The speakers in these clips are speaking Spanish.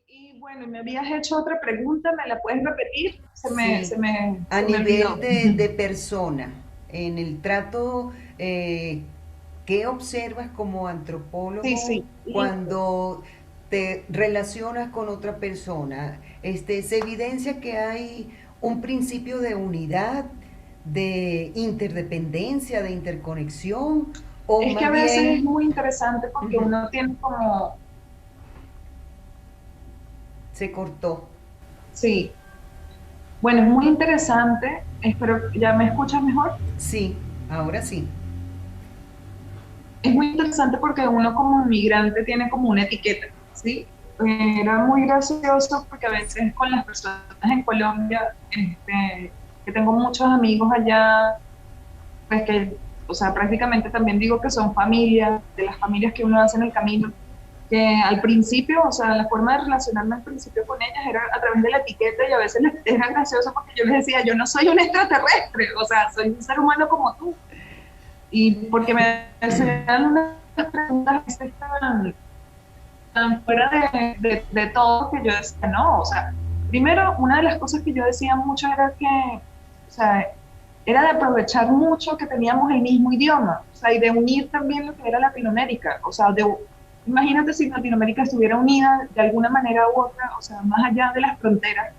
Y bueno, me habías hecho otra pregunta, ¿me la puedes repetir? Sí, a Se me nivel olvidó. de persona, en el trato, ¿qué observas como Sí, antropólogo sí, listo. cuando te relacionas con otra persona? Se evidencia que hay un principio de unidad, de interdependencia, de interconexión, o Es que a más veces es bien muy interesante porque ujú, uno tiene como, se cortó. sí, bueno, es muy interesante, espero, ¿ya me escuchas mejor? Sí, ahora sí. Es muy interesante porque uno como inmigrante tiene como una etiqueta, ¿sí? Era muy gracioso porque a veces con las personas en Colombia, que tengo muchos amigos allá, pues que, o sea, prácticamente también digo que son familias, de las familias que uno hace en el camino, que al principio, o sea, la forma de relacionarme al principio con ellas era a través de la etiqueta y a veces era gracioso porque yo les decía, yo no soy un extraterrestre, o sea, soy un ser humano como tú. Y porque me hacían unas preguntas a veces tan fuera de todo que yo decía, no, o sea, primero, una de las cosas que yo decía mucho era que, o sea, era de aprovechar mucho que teníamos el mismo idioma, o sea, y de unir también lo que era Latinoamérica, o sea, imagínate si Latinoamérica estuviera unida de alguna manera u otra, o sea, más allá de las fronteras,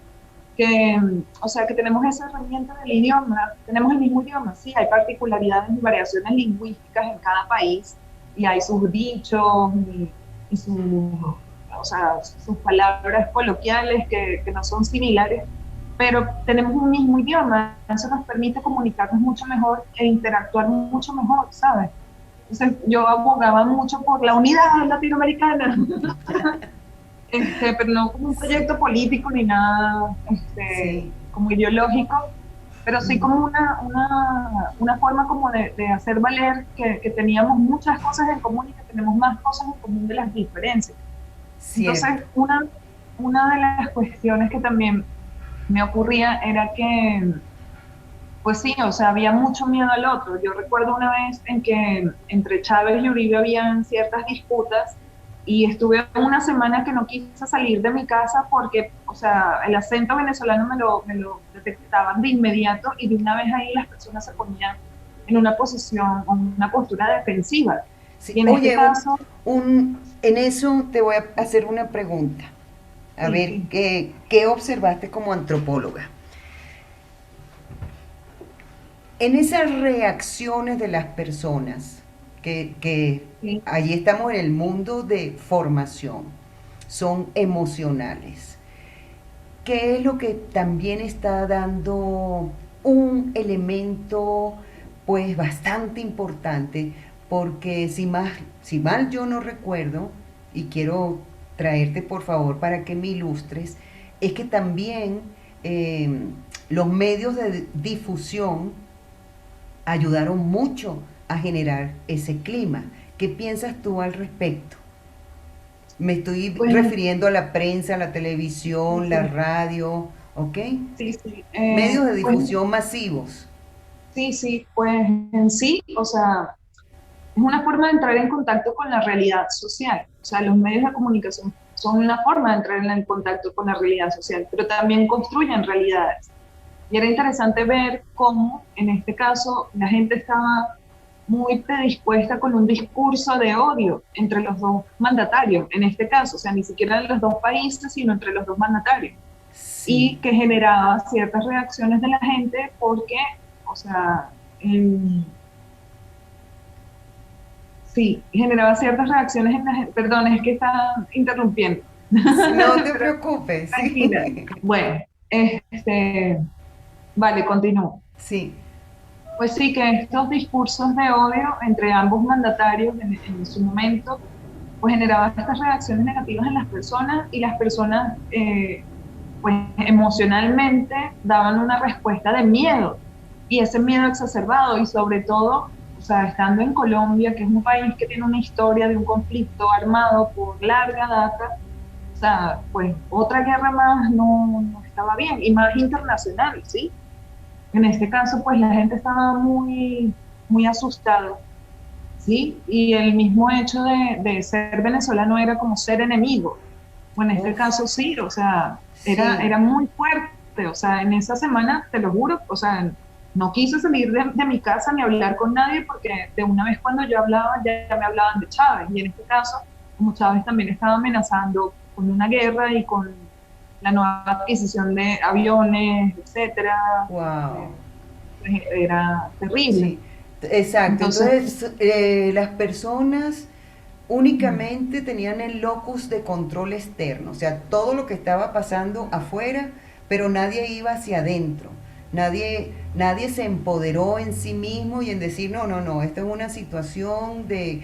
que, o sea, que tenemos esa herramienta del idioma, tenemos el mismo idioma, sí, hay particularidades y variaciones lingüísticas en cada país, y hay sus dichos y sus, o sea, sus palabras coloquiales que no son similares, pero tenemos un mismo idioma, eso nos permite comunicarnos mucho mejor e interactuar mucho mejor, ¿sabes? Entonces yo abogaba mucho por la unidad latinoamericana, pero no como un Sí, proyecto político ni nada sí. como ideológico, pero sí como una forma como de hacer valer que teníamos muchas cosas en común y que tenemos más cosas en común de las diferencias. Cierto. Entonces, una de las cuestiones que también me ocurría era que, pues sí, o sea, había mucho miedo al otro. Yo recuerdo una vez en que entre Chávez y Uribe habían ciertas disputas y estuve una semana que no quise salir de mi casa porque, o sea, el acento venezolano me lo detectaban de inmediato y de una vez ahí las personas se ponían en una posición, o una postura defensiva. Sí. Y en este Oye, caso, en eso te voy a hacer una pregunta. A sí, ver, sí, ¿qué observaste como antropóloga? En esas reacciones de las personas, que sí. allí estamos en el mundo de formación, son emocionales. ¿Qué es lo que también está dando un elemento pues bastante importante? Porque si mal yo no recuerdo, y quiero traerte por favor para que me ilustres, es que también eh, los medios de difusión ayudaron mucho a generar ese clima. ¿Qué piensas tú al respecto? Me estoy Pues refiriendo a la prensa, la sí, televisión, la sí, radio, ¿ok? sí, sí. Medios de Pues difusión masivos. sí, sí, pues en sí, o sea, es una forma de entrar en contacto con la realidad social. O sea, los medios de comunicación son una forma de entrar en contacto con la realidad social, pero también construyen realidades. Y era interesante ver cómo, en este caso, la gente estaba muy predispuesta con un discurso de odio entre los dos mandatarios, en este caso, o sea, ni siquiera en los dos países, sino entre los dos mandatarios, Sí. y que generaba ciertas reacciones de la gente porque, o sea, sí, generaba ciertas reacciones en la gente. Perdón, es que está interrumpiendo. No te Pero preocupes, tranquila. sí. Bueno, vale, continúo. Sí, Pues sí, que estos discursos de odio entre ambos mandatarios en su momento, pues generaban estas reacciones negativas en las personas y las personas, pues emocionalmente daban una respuesta de miedo y ese miedo exacerbado y sobre todo, o sea, estando en Colombia, que es un país que tiene una historia de un conflicto armado por larga data, sea, pues otra guerra más no estaba bien, y más internacional, ¿sí? En este caso, pues la gente estaba muy asustada, ¿sí? Y el mismo hecho de ser venezolano era como ser enemigo. O en este Uf, caso sí, o sea, sí, era muy fuerte. O sea, en esa semana, te lo juro, o sea, no quise salir de mi casa ni hablar con nadie porque de una vez cuando yo hablaba ya me hablaban de Chávez. Y en este caso, como Chávez también estaba amenazando con una guerra y con la nueva adquisición de aviones, etcétera, wow. pues era terrible. Sí, exacto. Entonces, Entonces, las personas únicamente tenían el locus de control externo, o sea, todo lo que estaba pasando afuera, pero nadie iba hacia adentro. Nadie se empoderó en sí mismo y en decir, no, no, no, esta es una situación de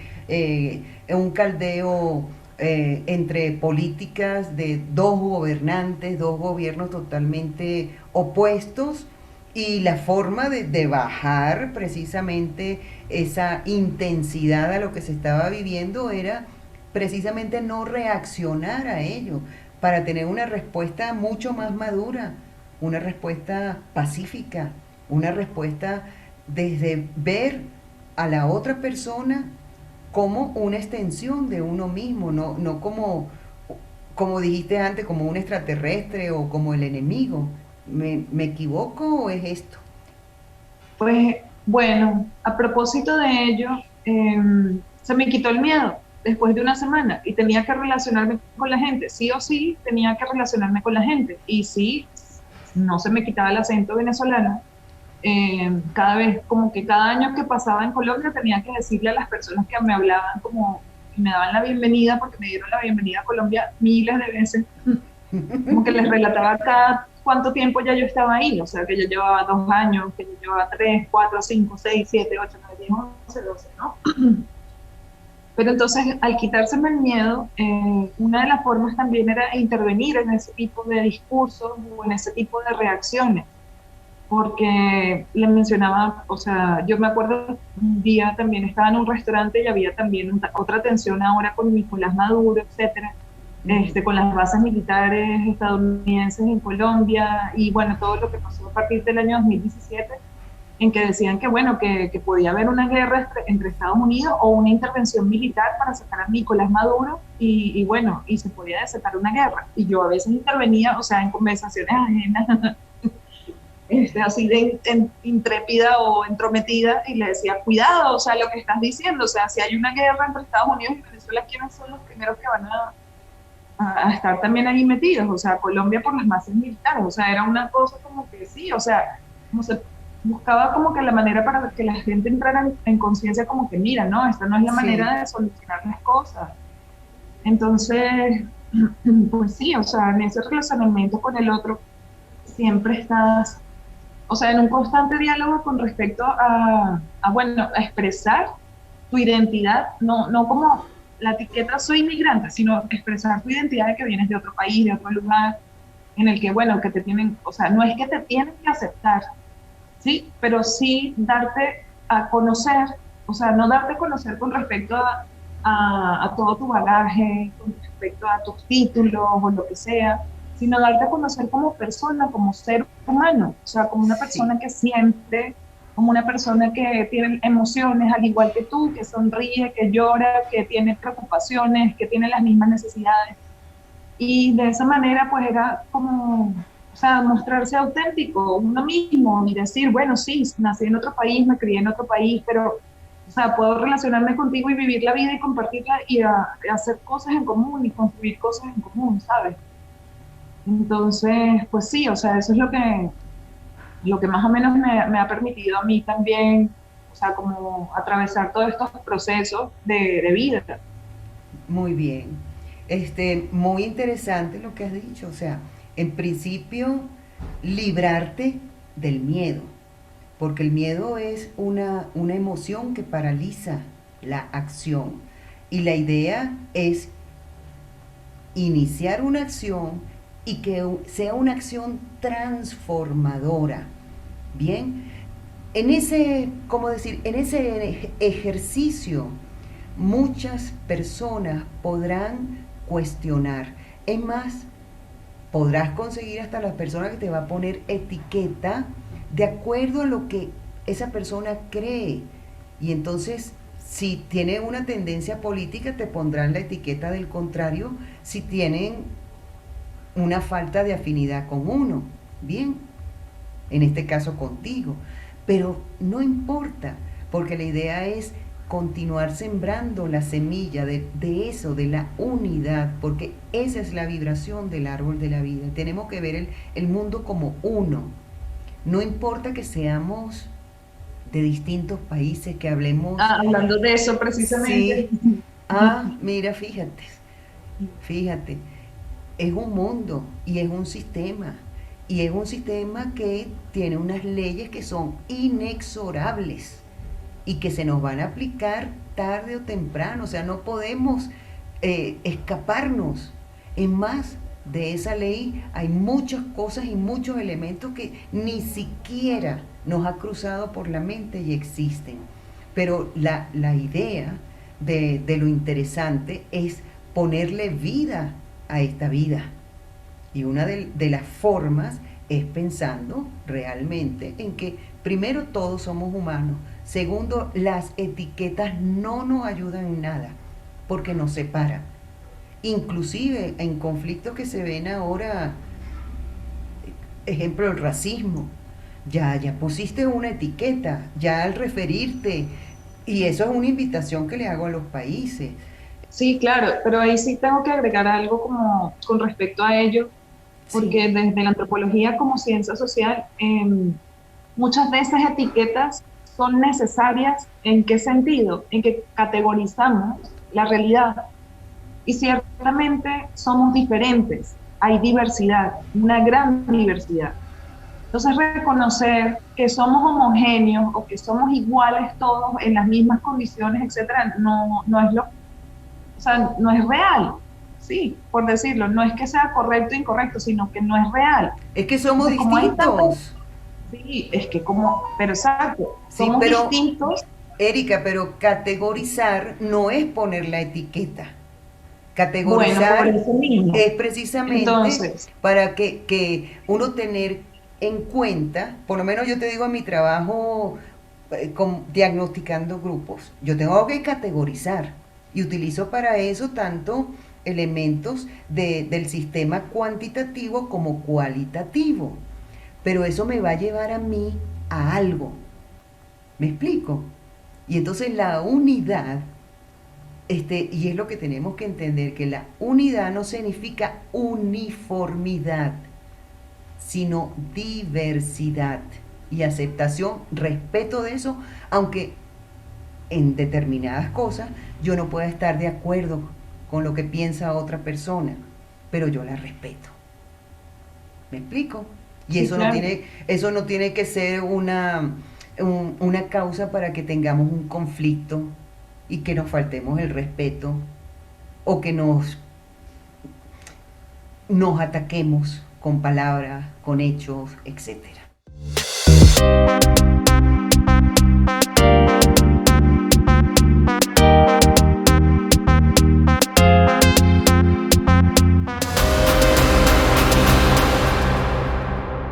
un caldeo entre políticas de dos gobernantes, dos gobiernos totalmente opuestos, y la forma de bajar precisamente esa intensidad a lo que se estaba viviendo era precisamente no reaccionar a ello, para tener una respuesta mucho más madura, una respuesta pacífica, una respuesta desde ver a la otra persona como una extensión de uno mismo, no como, como dijiste antes, como un extraterrestre o como el enemigo. Me equivoco o es esto? pues bueno, a propósito de ello, se me quitó el miedo después de una semana y tenía que relacionarme con la gente, sí o sí tenía que relacionarme con la gente y sí, no se me quitaba el acento venezolano. Cada vez, como que cada año que pasaba en Colombia tenía que decirle a las personas que me hablaban como que me daban la bienvenida, porque me dieron la bienvenida a Colombia miles de veces, como que les relataba cada cuánto tiempo ya yo estaba ahí, o sea, que yo llevaba 2 años, que yo llevaba 3, 4, 5, 6, 7, 8, 9, 10, 11, 12, ¿no? Pero entonces, al quitárseme el miedo, una de las formas también era intervenir en ese tipo de discursos o en ese tipo de reacciones, porque le mencionaba, o sea, yo me acuerdo un día también estaba en un restaurante y había también otra tensión ahora con Nicolás Maduro, etcétera, Ujú. con las bases militares estadounidenses en Colombia y bueno, todo lo que pasó a partir del año 2017, en que decían que bueno, que podía haber una guerra entre Estados Unidos o una intervención militar para sacar a Nicolás Maduro y bueno, y se podía desatar una guerra. Y yo a veces intervenía, o sea, en conversaciones ajenas, así de intrépida o entrometida, y le decía, cuidado, o sea, lo que estás diciendo, o sea, si hay una guerra entre Estados Unidos y Venezuela, ¿quiénes son los primeros que van a estar también ahí metidos? O sea, Colombia por las masas militares, o sea, era una cosa como que sí, o sea, como se buscaba como que la manera para que la gente entrara en conciencia como que mira, no, esta no es la Sí, manera de solucionar las cosas. Entonces, pues sí, o sea, en ese relacionamiento con el otro siempre estás, o sea, en un constante diálogo con respecto bueno, a expresar tu identidad, no como la etiqueta soy inmigrante, sino expresar tu identidad de que vienes de otro país, de otro lugar, en el que, bueno, que te tienen, o sea, no es que te tienen que aceptar, ¿sí? Pero sí darte a conocer, o sea, no darte a conocer con respecto a todo tu bagaje, con respecto a tus títulos o lo que sea, sino darte a conocer como persona, como ser humano, o sea, como una sí, persona que siente, como una persona que tiene emociones al igual que tú, que sonríe, que llora, que tiene preocupaciones, que tiene las mismas necesidades. Y de esa manera, pues era como, o sea, mostrarse auténtico, uno mismo, y decir, bueno, sí, nací en otro país, me crié en otro país, pero, o sea, puedo relacionarme contigo y vivir la vida y compartirla y hacer cosas en común y construir cosas en común, ¿sabes? Entonces, pues sí, o sea, eso es lo que más o menos me ha permitido a mí también, o sea, como atravesar todos estos procesos de vida. muy bien. Muy interesante lo que has dicho. O sea, en principio, librarte del miedo, porque el miedo es una emoción que paraliza la acción. Y la idea es iniciar una acción y que sea una acción transformadora. Bien, en ese, ¿cómo decir? En ese ejercicio, muchas personas podrán cuestionar. Es más, podrás conseguir hasta la persona que te va a poner etiqueta de acuerdo a lo que esa persona cree. Y entonces, si tiene una tendencia política, te pondrán la etiqueta del contrario si tienen una falta de afinidad con uno. Bien, en este caso contigo. Pero no importa, porque la idea es continuar sembrando la semilla de eso, de la unidad, porque esa es la vibración del árbol de la vida. Tenemos que ver el mundo como uno. No importa que seamos de distintos países, que hablemos. Hablando de eso precisamente. Sí. Mira, fíjate, es un mundo y es un sistema. Y es un sistema que tiene unas leyes que son inexorables y que se nos van a aplicar tarde o temprano. O sea, no podemos escaparnos. En más de esa ley hay muchas cosas y muchos elementos que ni siquiera nos ha cruzado por la mente y existen. Pero la idea de lo interesante es ponerle vida a esta vida. Y una de las formas es pensando realmente en que primero todos somos humanos, segundo las etiquetas no nos ayudan en nada porque nos separan. Inclusive en conflictos que se ven ahora, ejemplo el racismo, ya pusiste una etiqueta, ya al referirte, y eso es una invitación que le hago a los países. Sí, claro, pero ahí sí tengo que agregar algo como con respecto a ello, Sí, porque desde la antropología como ciencia social, muchas de esas etiquetas son necesarias. ¿En qué sentido? En que categorizamos la realidad y ciertamente somos diferentes, hay diversidad, una gran diversidad. Entonces, reconocer que somos homogéneos o que somos iguales todos en las mismas condiciones, etcétera, no es o sea, no es real. Sí, por decirlo, no es que sea correcto o incorrecto, sino que no es real. es que somos Entonces, como hay tantas, distintos. sí, es que pero exacto, Sí, somos pero distintos. Erika, pero categorizar no es poner la etiqueta. Bueno, por Categorizar eso mismo. es precisamente Entonces, para que uno tener en cuenta, por lo menos yo te digo en mi trabajo diagnosticando grupos, yo tengo que categorizar y utilizo para eso tanto elementos del sistema cuantitativo como cualitativo, pero eso me va a llevar a mí a algo, ¿me explico? Y entonces la unidad, y es lo que tenemos que entender, que la unidad no significa uniformidad, sino diversidad y aceptación, respeto de eso, aunque en determinadas cosas yo no pueda estar de acuerdo con lo que piensa otra persona, pero yo la respeto. ¿Me explico? Y sí, claro. eso no tiene que ser una causa para que tengamos un conflicto y que nos faltemos el respeto o que nos ataquemos con palabras, con hechos, etcétera.